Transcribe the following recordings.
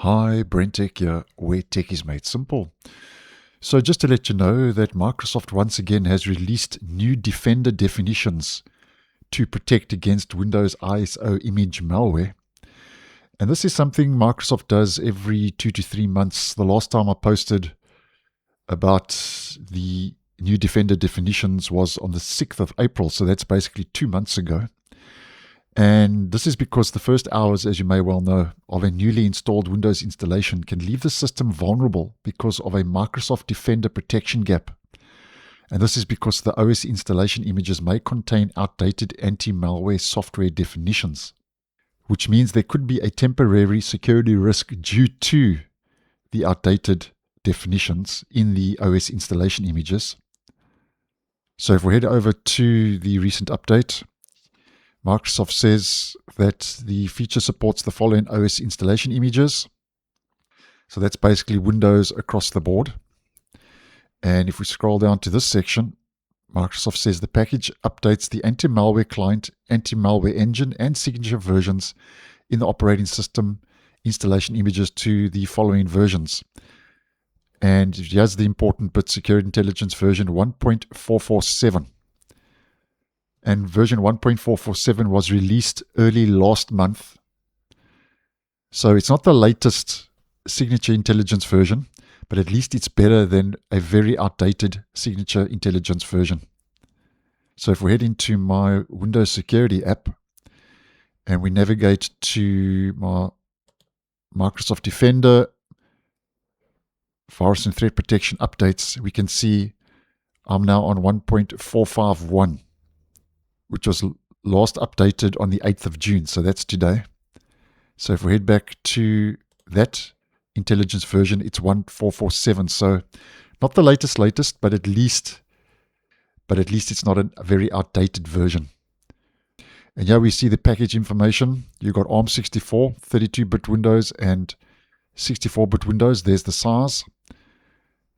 Hi, BrenTech here, where tech is made simple. So just to let you know that Microsoft once again has released new Defender definitions to protect against Windows ISO image malware. And this is something Microsoft does every 2 to 3 months. The last time I posted about the new Defender definitions was on the 6th of April, so that's basically 2 months ago. And this is because the first hours, as you may well know, of a newly installed Windows installation can leave the system vulnerable because of a Microsoft Defender protection gap. And this is because the OS installation images may contain outdated anti-malware software definitions, which means there could be a temporary security risk due to the outdated definitions in the OS installation images. So if we head over to the recent update, Microsoft says that the feature supports the following OS installation images. So that's basically Windows across the board. And if we scroll down to this section, Microsoft says the package updates the anti-malware client, anti-malware engine, and signature versions in the operating system installation images to the following versions. And here's the important bit: Security Intelligence version 1.447. And version 1.447 was released early last month. So it's not the latest Signature Intelligence version, but at least it's better than a very outdated Signature Intelligence version. So if we head into my Windows Security app and we navigate to my Microsoft Defender Virus and Threat Protection updates, we can see I'm now on 1.451. which was last updated on the 8th of June, so that's today. So if we head back to that intelligence version, it's 1.447, so not the latest, but at least it's not a very outdated version. And here we see the package information. You've got ARM64, 32-bit Windows, and 64-bit Windows. There's the size.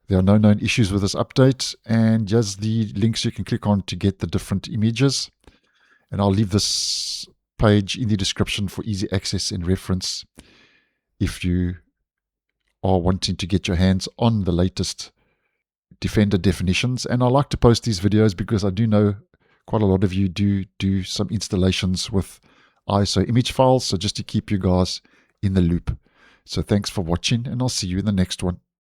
There are no known issues with this update, and just the links you can click on to get the different images. And I'll leave this page in the description for easy access and reference if you are wanting to get your hands on the latest Defender definitions. And I like to post these videos because I do know quite a lot of you do some installations with ISO image files, so just to keep you guys in the loop. So thanks for watching, and I'll see you in the next one.